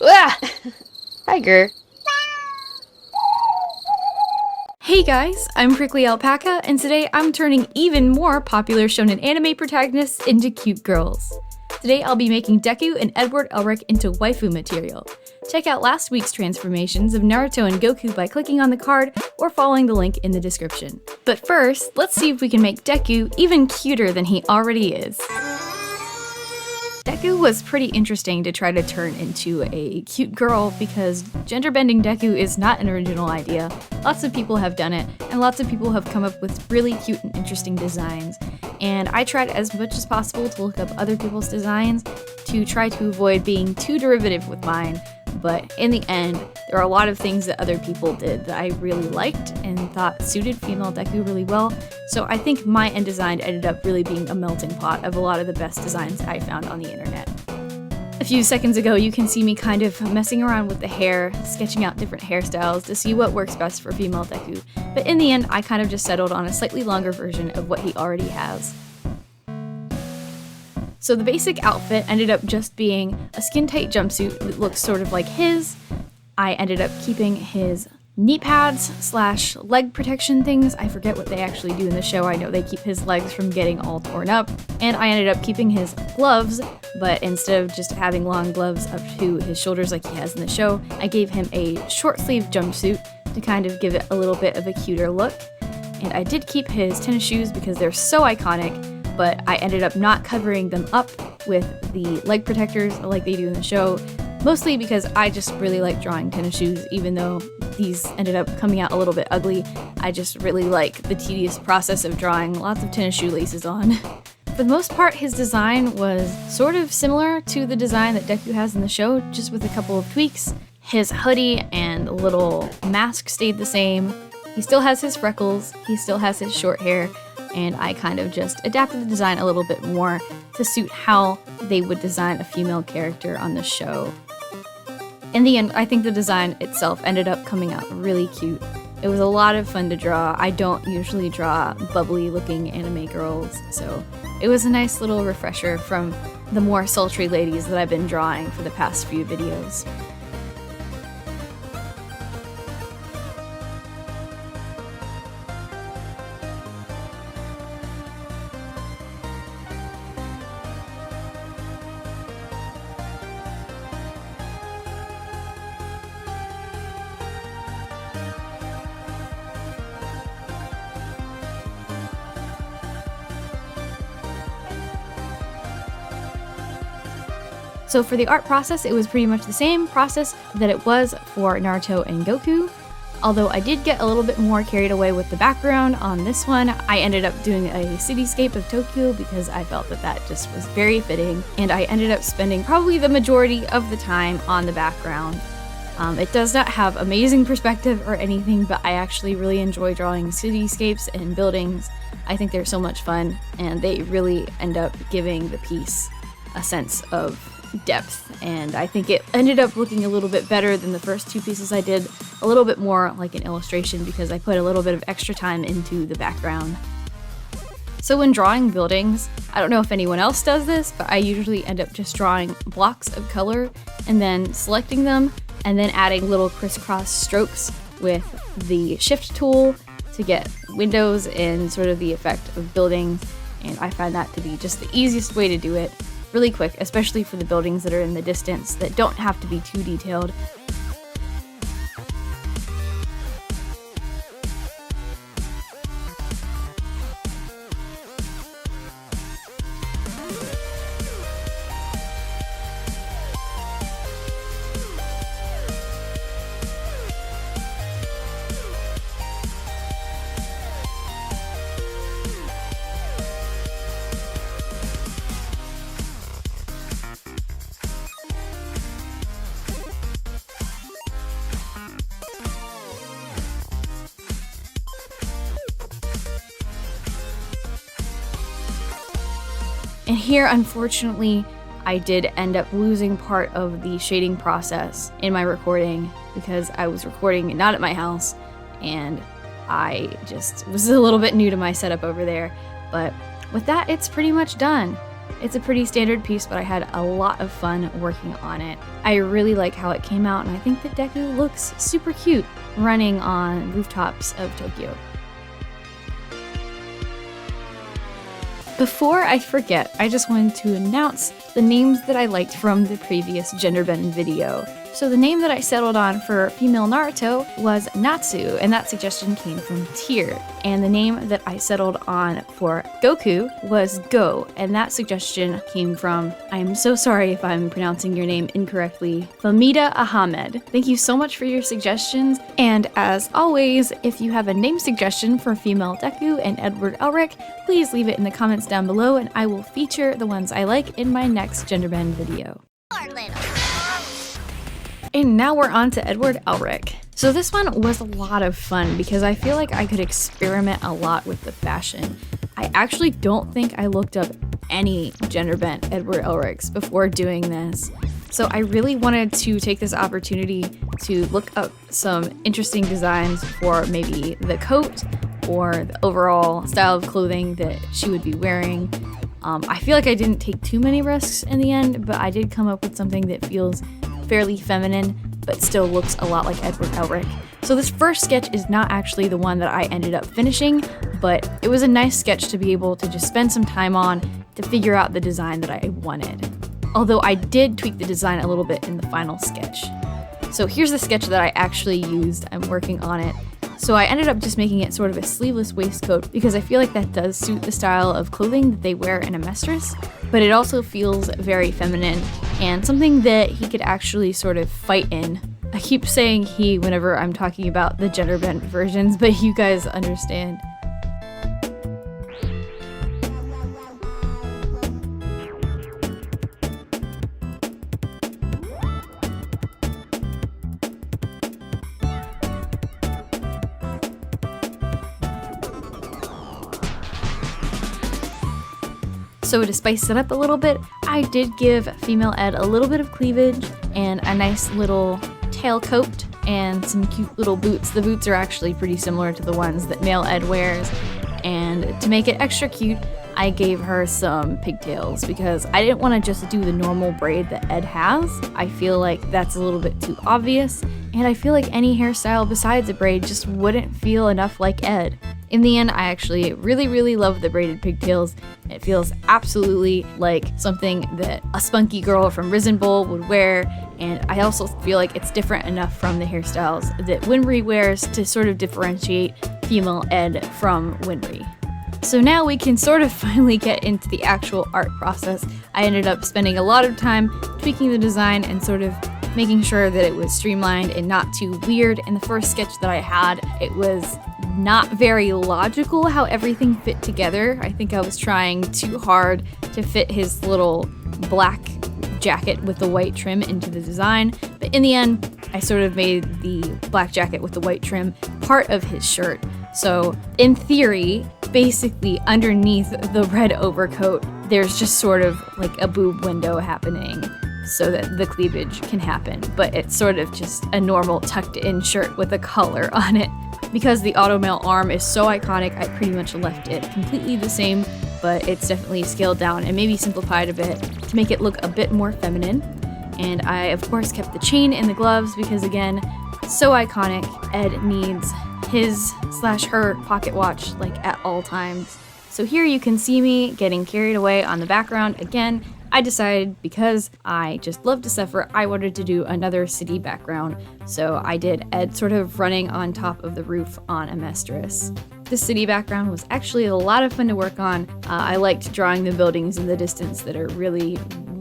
Ah! Tiger. Hey guys, I'm Prickly Alpaca, and today I'm turning even more popular shonen anime protagonists into cute girls. Today I'll be making Deku and Edward Elric into waifu material. Check out last week's transformations of Naruto and Goku by clicking on the card or following the link in the description. But first, let's see if we can make Deku even cuter than he already is. Deku was pretty interesting to try to turn into a cute girl because gender-bending Deku is not an original idea. Lots of people have done it, and lots of people have come up with really cute and interesting designs. And I tried as much as possible to look up other people's designs to try to avoid being too derivative with mine. But in the end, there are a lot of things that other people did that I really liked and thought suited female Deku really well. So I think my end design ended up really being a melting pot of a lot of the best designs I found on the internet. A few seconds ago, you can see me kind of messing around with the hair, sketching out different hairstyles to see what works best for female Deku. But in the end, I kind of just settled on a slightly longer version of what he already has. So the basic outfit ended up just being a skin-tight jumpsuit that looks sort of like his. I ended up keeping his knee pads / leg protection things. I forget what they actually do in the show. I know they keep his legs from getting all torn up. And I ended up keeping his gloves, but instead of just having long gloves up to his shoulders like he has in the show, I gave him a short sleeve jumpsuit to kind of give it a little bit of a cuter look. And I did keep his tennis shoes because they're so iconic, but I ended up not covering them up with the leg protectors like they do in the show, mostly because I just really like drawing tennis shoes, even though these ended up coming out a little bit ugly. I just really like the tedious process of drawing lots of tennis shoe laces on. For the most part, his design was sort of similar to the design that Deku has in the show, just with a couple of tweaks. His hoodie and little mask stayed the same. He still has his freckles, he still has his short hair, and I kind of just adapted the design a little bit more to suit how they would design a female character on the show. In the end, I think the design itself ended up coming out really cute. It was a lot of fun to draw. I don't usually draw bubbly looking anime girls, so it was a nice little refresher from the more sultry ladies that I've been drawing for the past few videos. So for the art process, it was pretty much the same process that it was for Naruto and Goku. Although I did get a little bit more carried away with the background on this one, I ended up doing a cityscape of Tokyo because I felt that that just was very fitting, and I ended up spending probably the majority of the time on the background. It does not have amazing perspective or anything, but I actually really enjoy drawing cityscapes and buildings. I think they're so much fun, and they really end up giving the piece a sense of depth, and I think it ended up looking a little bit better than the first two pieces I did, a little bit more like an illustration because I put a little bit of extra time into the background. So when drawing buildings, I don't know if anyone else does this, but I usually end up just drawing blocks of color and then selecting them and then adding little crisscross strokes with the shift tool to get windows and sort of the effect of buildings, and I find that to be just the easiest way to do it. Really quick, especially for the buildings that are in the distance that don't have to be too detailed. And here, unfortunately, I did end up losing part of the shading process in my recording because I was recording not at my house, and I just was a little bit new to my setup over there. But with that, it's pretty much done. It's a pretty standard piece, but I had a lot of fun working on it. I really like how it came out, and I think that Deku looks super cute running on rooftops of Tokyo. Before I forget, I just wanted to announce the names that I liked from the previous gender bend video. So the name that I settled on for female Naruto was Natsu, and that suggestion came from Tyr. And the name that I settled on for Goku was Go, and that suggestion came from, I'm so sorry if I'm pronouncing your name incorrectly, Famida Ahmed. Thank you so much for your suggestions, and as always, if you have a name suggestion for female Deku and Edward Elric, please leave it in the comments down below, and I will feature the ones I like in my next gender bend video. And now we're on to Edward Elric. So this one was a lot of fun because I feel like I could experiment a lot with the fashion. I actually don't think I looked up any gender bent Edward Elrics before doing this. So I really wanted to take this opportunity to look up some interesting designs for maybe the coat or the overall style of clothing that she would be wearing. I feel like I didn't take too many risks in the end, but I did come up with something that feels fairly feminine, but still looks a lot like Edward Elric. So this first sketch is not actually the one that I ended up finishing, but it was a nice sketch to be able to just spend some time on to figure out the design that I wanted. Although I did tweak the design a little bit in the final sketch. So here's the sketch that I actually used. I'm working on it. So I ended up just making it sort of a sleeveless waistcoat because I feel like that does suit the style of clothing that they wear in Amestris, but it also feels very feminine and something that he could actually sort of fight in. I keep saying he whenever I'm talking about the gender bent versions, but you guys understand. So to spice it up a little bit, I did give female Ed a little bit of cleavage and a nice little tailcoat and some cute little boots. The boots are actually pretty similar to the ones that male Ed wears. And to make it extra cute, I gave her some pigtails because I didn't want to just do the normal braid that Ed has. I feel like that's a little bit too obvious, and I feel like any hairstyle besides a braid just wouldn't feel enough like Ed. In the end, I actually really love the braided pigtails. It feels absolutely like something that a spunky girl from Risen Bowl would wear, and I also feel like it's different enough from the hairstyles that Winry wears to sort of differentiate female Ed from Winry. So now we can sort of finally get into the actual art process. I ended up spending a lot of time tweaking the design and sort of making sure that it was streamlined and not too weird. In the first sketch that I had, it was not very logical how everything fit together. I think I was trying too hard to fit his little black jacket with the white trim into the design, but in the end, I sort of made the black jacket with the white trim part of his shirt. So in theory, basically underneath the red overcoat, there's just sort of like a boob window happening so that the cleavage can happen, but it's sort of just a normal tucked in shirt with a collar on it. Because the automail arm is so iconic, I pretty much left it completely the same, but it's definitely scaled down and maybe simplified a bit to make it look a bit more feminine. And I, of course, kept the chain and the gloves because, again, so iconic. Ed needs his/her pocket watch like at all times. So here you can see me getting carried away on the background again. I decided because I just love Decipher, I wanted to do another city background. So I did Ed sort of running on top of the roof on Amestris. The city background was actually a lot of fun to work on. I liked drawing the buildings in the distance that are really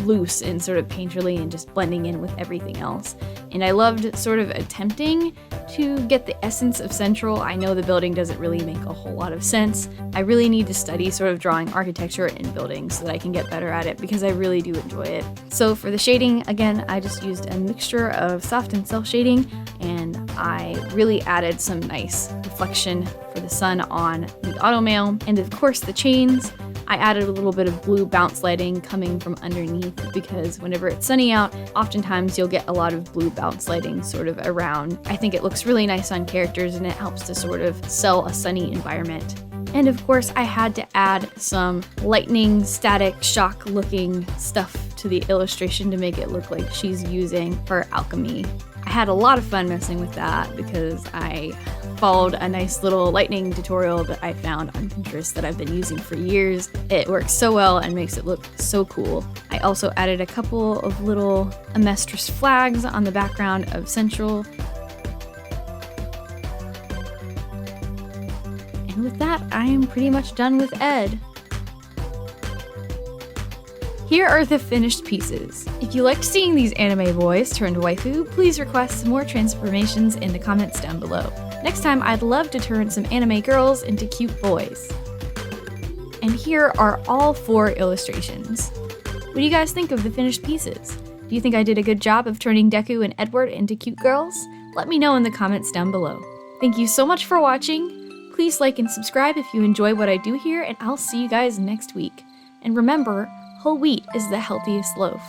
loose and sort of painterly and just blending in with everything else. And I loved sort of attempting to get the essence of Central. I know the building doesn't really make a whole lot of sense. I really need to study sort of drawing architecture in buildings so that I can get better at it because I really do enjoy it. So for the shading, again, I just used a mixture of soft and self shading, and I really added some nice reflection for the sun on the automail. And of course the chains, I added a little bit of blue bounce lighting coming from underneath because whenever it's sunny out, oftentimes you'll get a lot of blue bounce lighting sort of around. I think it looks really nice on characters and it helps to sort of sell a sunny environment. And of course, I had to add some lightning, static, shock looking stuff to the illustration to make it look like she's using her alchemy. I had a lot of fun messing with that because I followed a nice little lightning tutorial that I found on Pinterest that I've been using for years. It works so well and makes it look so cool. I also added a couple of little Amestris flags on the background of Central. And with that, I am pretty much done with Ed. Here are the finished pieces. If you liked seeing these anime boys turned waifu, please request some more transformations in the comments down below. Next time, I'd love to turn some anime girls into cute boys. And here are all 4 illustrations. What do you guys think of the finished pieces? Do you think I did a good job of turning Deku and Edward into cute girls? Let me know in the comments down below. Thank you so much for watching. Please like and subscribe if you enjoy what I do here, and I'll see you guys next week. And remember, whole wheat is the healthiest loaf.